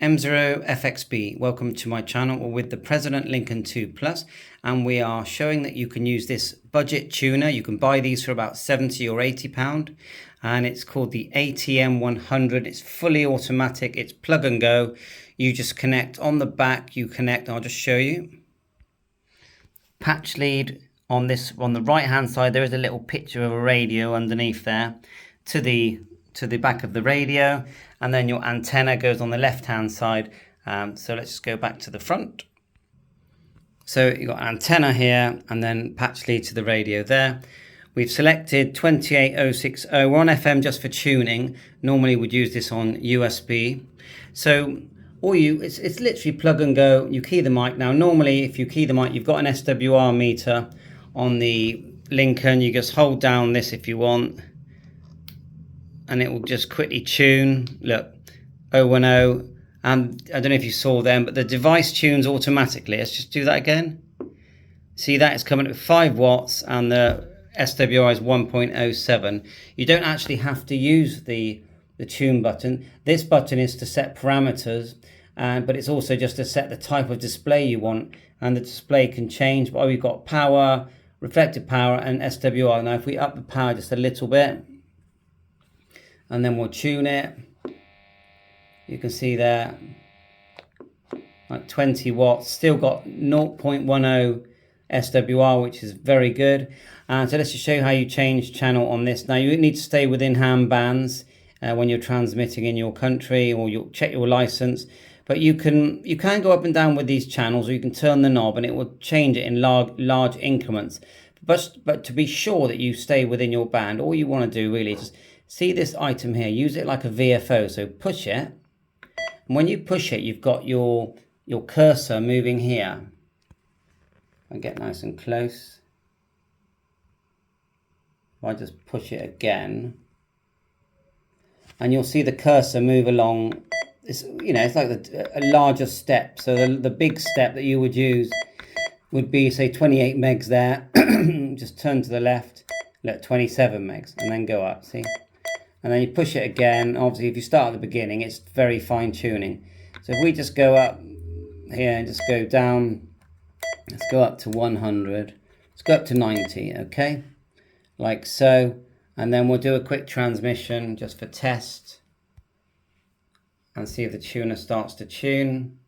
M0FXB, welcome to my channel with the President Lincoln 2 Plus, and we are showing that you can use this budget tuner. You can buy these for about 70 or 80 pound, and it's called the ATM100. It's fully automatic, it's plug and go. You just connect on the back, I'll just show you. Patch lead on the right hand side, there is a little picture of a radio underneath there to the back of the radio, and then your antenna goes on the left hand side. So let's just go back to the front. So you've got an antenna here and then patch lead to the radio there. We've selected 28060. We're on FM just for tuning. Normally we'd use this on USB. So it's literally plug and go. You key the mic. Now normally if you key the mic, you've got an SWR meter on the Lincoln. You just hold down this if you want, and it will just quickly tune. Look, 010, and I don't know if you saw them, but the device tunes automatically. Let's just do that again. See that? It's coming at 5 watts and the SWR is 1.07. You don't actually have to use the tune button. This button is to set parameters, but it's also just to set the type of display you want, and the display can change. But we've got power, reflective power, and SWR. Now if we up the power just a little bit, and then we'll tune it, you can see there, like 20 watts, still got 0.10 SWR, which is very good. And so let's just show you how you change channel on this. Now you need to stay within ham bands when you're transmitting in your country, or you'll check your license. But you can go up and down with these channels, or you can turn the knob and it will change it in large increments. But to be sure that you stay within your band, all you want to do really is just see this item here, use it like a VFO. So push it, and when you push it, you've got your cursor moving here. And get nice and close. If I just push it again, and you'll see the cursor move along. It's like a larger step. So the big step that you would use would be, say, 28 megs there. Just turn to the left, let 27 megs, and then go up. See. And then you push it again. Obviously, if you start at the beginning, it's very fine tuning. So if we just go up here and just go down, let's go up to 100. Let's go up to 90, okay? Like so. And then we'll do a quick transmission just for test and see if the tuner starts to tune.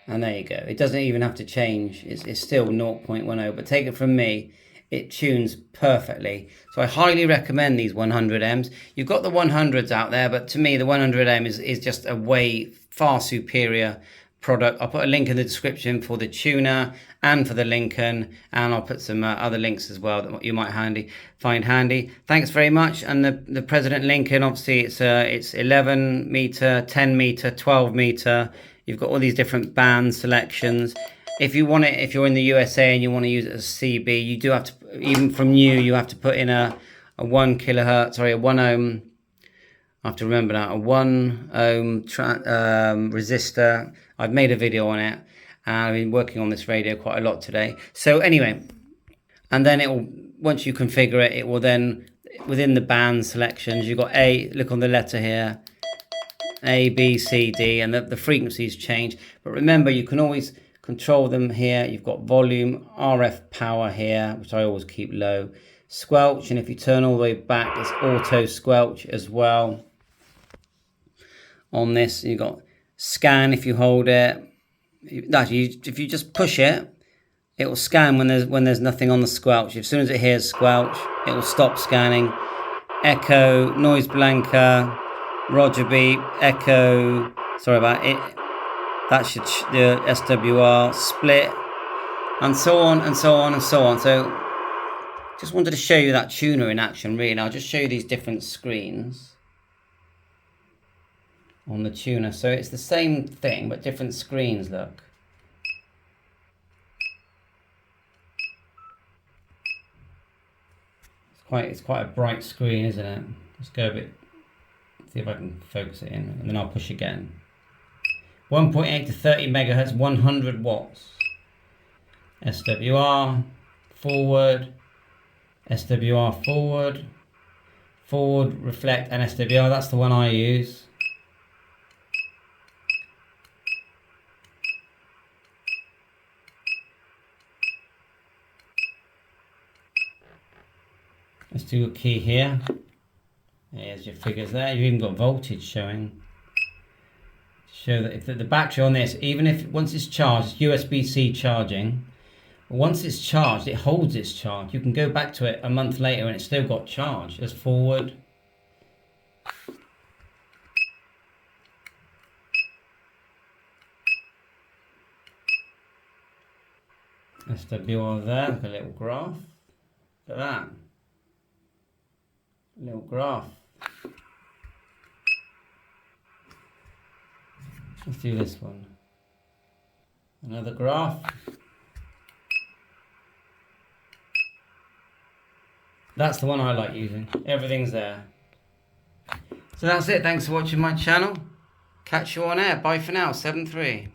And there you go. It doesn't even have to change. It's still 0.10, but take it from me, it tunes perfectly. So I highly recommend these 100Ms. You've got the 100s out there, but to me the 100M is just a way far superior product. I'll put a link in the description for the tuner and for the Lincoln, and I'll put some other links as well that you might find handy. Thanks very much. And the President Lincoln, obviously it's 11 meter, 10 meter, 12 meter. You've got all these different band selections. If you want it, if you're in the USA and you want to use it as CB, you do have to, even from new, you have to put in a 1 kilohertz, sorry, a 1 ohm. I have to remember that, a 1 ohm resistor. I've made a video on it, and I've been working on this radio quite a lot today. So anyway, and then it will, once you configure it, it will then, within the band selections, you've got A, look on the letter here, A, B, C, D, and the frequencies change. But remember, you can always control them here. You've got volume, RF power here, which I always keep low. Squelch, and if you turn all the way back, it's auto squelch as well. On this, you've got scan if you hold it. Actually, if you just push it, it will scan when there's nothing on the squelch. As soon as it hears squelch, it will stop scanning. Echo, noise blanker, Roger beep, echo. Sorry about it. That should the SWR split, and so on and so on and so on. So just wanted to show you that tuner in action, really. I'll just show you these different screens on the tuner. So it's the same thing, but different screens, look. It's quite a bright screen, isn't it? Let's go a bit, see if I can focus it in, and then I'll push again. 1.8 to 30 megahertz, 100 watts. SWR, forward, SWR forward, reflect, and SWR. That's the one I use. Let's do a key here. There's your figures there. You've even got voltage showing. Show that if the battery on this, even if once it's charged, it's USB-C charging. Once it's charged, it holds its charge. You can go back to it a month later and it's still got charge. Just forward. SWR there, like a little graph. Look at that. A little graph. Let's do this one. Another graph. That's the one I like using. Everything's there. So that's it. Thanks for watching my channel. Catch you on air. Bye for now. 7-3.